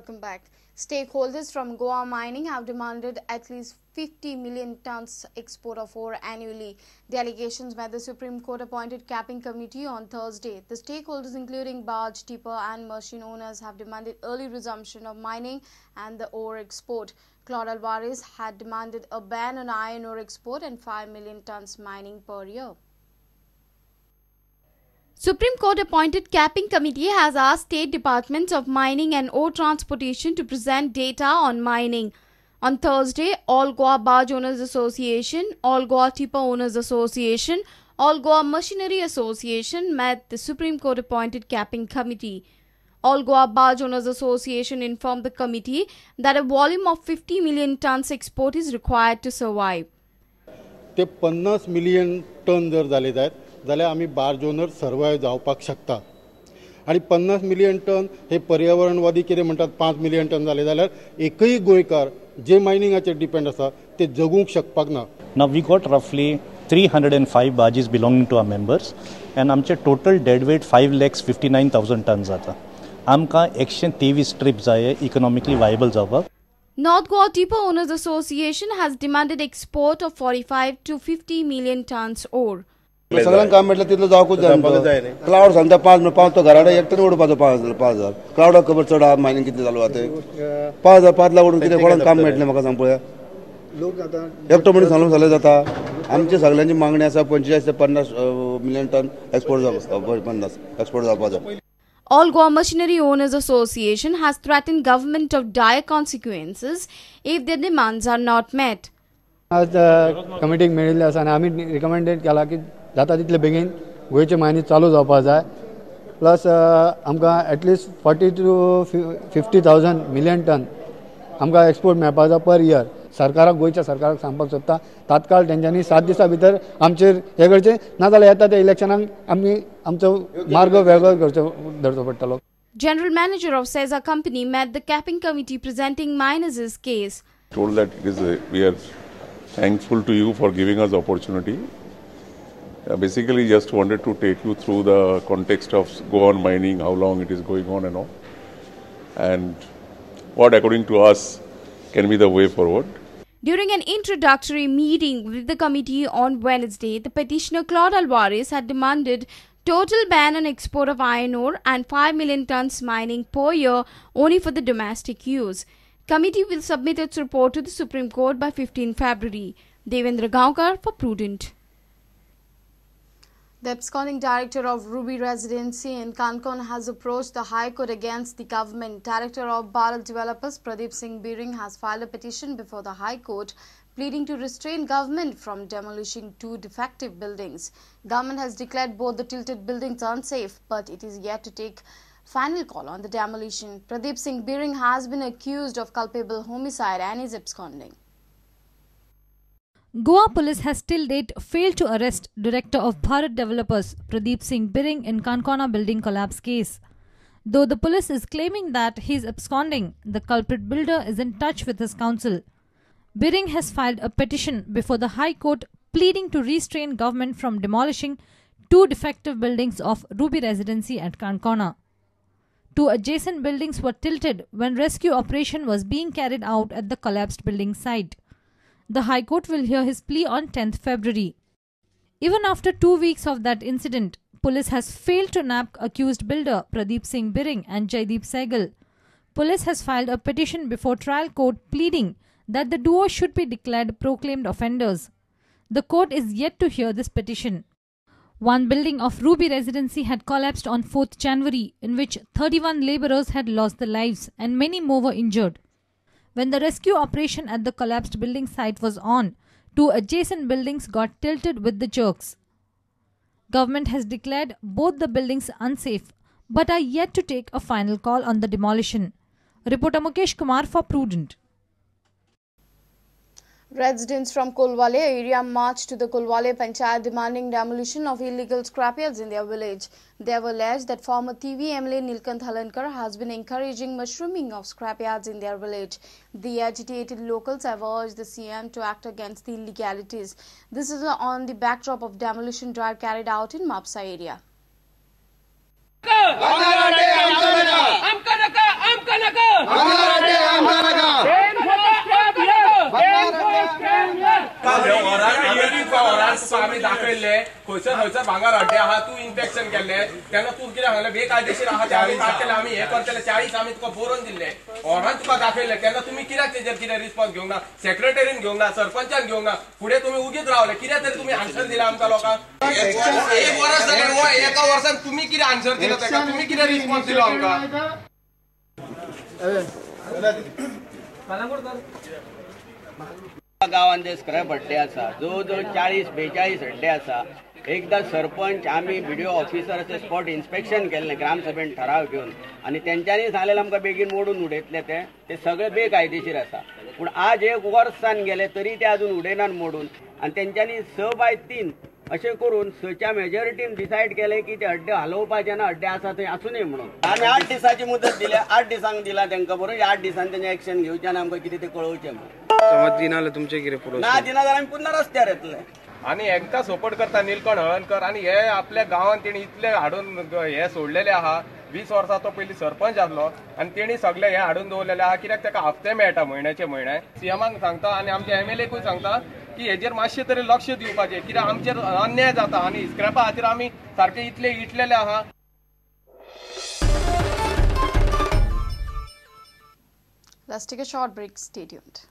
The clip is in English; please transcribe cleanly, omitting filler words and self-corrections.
Welcome back. Stakeholders from Goa mining have demanded at least 50 million tons export of ore annually. Delegations met the Supreme Court appointed capping committee on Thursday. The stakeholders, including barge, tipper and machine owners, have demanded early resumption of mining and the ore export. Claude Alvarez had demanded a ban on iron ore export and 5 million tons mining per year. Supreme Court appointed capping committee has asked state departments of mining and ore transportation to present data on mining. On Thursday, All Goa Barge Owners Association, All Goa Tipper Owners Association, All Goa Machinery Association met the Supreme Court appointed capping committee. All Goa Barge Owners Association informed the committee that a volume of 50 million tons export is required to survive. ते 50 million ton जर झाले जाल्यार आमी barge owner survive जावपाक शकता आणि 50 million ton हे पर्यावरणवादी कितें म्हणतात 5 मिलियन टन झाले जाल्यार एकही गोंयकार जे मायनिंगाचेर डिपेंड आसा ते जगूंक शकपाक ना. Now we got roughly 305 barges belonging to our members and आमचे total dead weight 5,59,000 tons जाता. आमकां 123 ट्रिप जाय economically viable जावपाक. North Goa Tipper Owners Association has demanded export of 45 to 50 million tons ore. सगळ्यांक काम म्हटलं तितलो जावकूच जाय. क्लाउड सांगता 5 तो घराडे एकटो उडपाचो 5,000 क्लाउडाक खबर चड मायनिंग कितले चालू आहा ते 5,000 लाख उडून कितें कोणाक काम मेळटलें म्हाका सांग पळया. एकटो मनीस सांगून जाल्यार जाता. आमची सगळ्यांची मागणी आसा 45 ते 50 मिलियन टन एक्सपोर्ट जावपाचो. All Goa Machinery Owners Association has threatened government of dire consequences if their demands are not met. आज कमिटीक मेळिल्ले आसा आनी आमी रिकमेंडेड केला की जाता तितले बेगीन गोंयचे मायनींग चालू जावपाक जाय. प्लस आमकां एटलिस्ट 40 to 50,000 मिलियन टन आमकां एक्सपोर्ट मेळपाक जाय पर इयर. सरकाराक गोंयच्या सरकाराक सांगपाक सोदता तात्काळ तेंच्यांनी 7 दिसां भितर आमचेर हे करचें नाजाल्यार येता त्या इलेक्शनाक आमी आमचो मार्ग वेगळो धरचो पडटलो. General Manager of SEZA company met the capping committee presenting miners' case. Told that we are thankful to you for giving us the opportunity. Basically just wanted to take you through the context of Goan mining, how long it is going on and all, and what according to us can be the way forward. During an introductory meeting with the committee on Wednesday, the petitioner Claude Alvarez had demanded total ban on export of iron ore and 5 million tons mining per year only for the domestic use. Committee will submit its report to the Supreme Court by 15 February. Devendra Gaonkar for Prudent. The absconding director of Ruby Residency in Kankon has approached the High Court against the government. Director of Bharat Developers Pradeep Singh Biring has filed a petition before the High Court pleading to restrain government from demolishing 2 defective buildings. Government has declared both the tilted buildings unsafe, but it is yet to take final call on the demolition. Pradeep Singh Biring has been accused of culpable homicide and is absconding. Goa police has till date failed to arrest Director of Bharat Developers Pradeep Singh Biring in Kankona building collapse case. Though the police is claiming that he is absconding, the culprit builder is in touch with his counsel. Biring has filed a petition before the High Court pleading to restrain government from demolishing 2 defective buildings of Ruby Residency at Kankona. 2 adjacent buildings were tilted when rescue operation was being carried out at the collapsed building site. The High Court will hear his plea on 10th February. Even after 2 weeks of that incident, police has failed to nab accused builder Pradeep Singh Biring and Jaideep Sehgal. Police has filed a petition before trial court pleading that the duo should be declared proclaimed offenders. The court is yet to hear this petition. One building of Ruby Residency had collapsed on 4th January, in which 31 labourers had lost their lives and many more were injured. When the rescue operation at the collapsed building site was on, 2 adjacent buildings got tilted with the jerks. Government has declared both the buildings unsafe, but are yet to take a final call on the demolition. Reporter Mukesh Kumar for Prudent. Residents from Kulwali area marched to the Kulwali Panchayat demanding demolition of illegal scrapyards in their village. They have alleged that former TV MLA Nilkant Halankar has been encouraging mushrooming of scrapyards in their village. The agitated locals have urged the CM to act against the illegalities. This is on the backdrop of demolition drive carried out in Mapsa area. I'm खंयसर भांगर अड्डे आहा तू inspection केल्ले तेन्ना तू कितें सांगलें बेकायदेशीर आहा ते आमी काडटले आमी हे करतले 40 आमी तुका बरोवन दिल्ले ऑर्डर तुका दाखयले तेन्ना तुमी कित्याक तेजेर कितें रिस्पॉन्स घेवंक ना सेक्रेटरीन घेवंक ना सरपंचान घेवंक ना फुडें तुमी उगीच रावले कित्याक तरी तुमी आन्सर दिला आमकां लोकांक 1 वर्स जालें एका वर्सान तुमी कितें आन्सर दिलो तेका तुमी कितें रिस्पॉन्स दिलो आमकां गावात जे स्क्रॅप अड्डे आसा जवळ जवळ 40-42 अड्डे आसा एकदा सरपंच आम्ही BDO ऑफिसर स्पॉट इन्स्पेक्शन केल्लें ग्रामसभेन ठराव घेवन आणि त्यांच्यानी सांगलेलें आमकां बेगीन मोडून उडयतले ते सगळे बेकायदेशीर आसा पूण आज 1 वर्स जावन गेले तरी ते अजून उडयनात मोडून आणि त्यांच्यानी 6/3 अशें करून 6च्या मेजॉरिटीन डिसायड केले की ते अड्डे हलवपाचे ना अड्डे आसा थंय आसूं नये म्हणून आमी 8 दिसाची मुदत दिली 8 दिसांक दिला तांकां बरोबर 8 दिसांनी तेंचे एक्शन घेवचें आनी आमकां कितें ते कळोवचें म्हणून समज दिना तुमचे कितें पुरो ना दिना जाल्यार आमी पुन्हा रस्त्यार येतले आणि एकदा सपोर्ट करता निलकंठ हळणकर आणि हे आपल्या गावात तेणी इतले हाडून हे सोडलेले आहा 20 वर्सां तो पयलीं सरपंच आसलो आणि तेणी सगळे हे हाडून दवरलेले आहा कित्याक ताका हफ्ते मेळटा म्हयन्याचे म्हयने सीएमाक सांगता आणि आमच्या MLAकूय सांगता की हेजेर मातशें तरी लक्ष दिवपाचें कित्याक आमचेर अन्याय जाता आणि स्क्रॅपा खातीर आमी सारखे इतले इटलेले आहा. Let's take a short break. Stay tuned.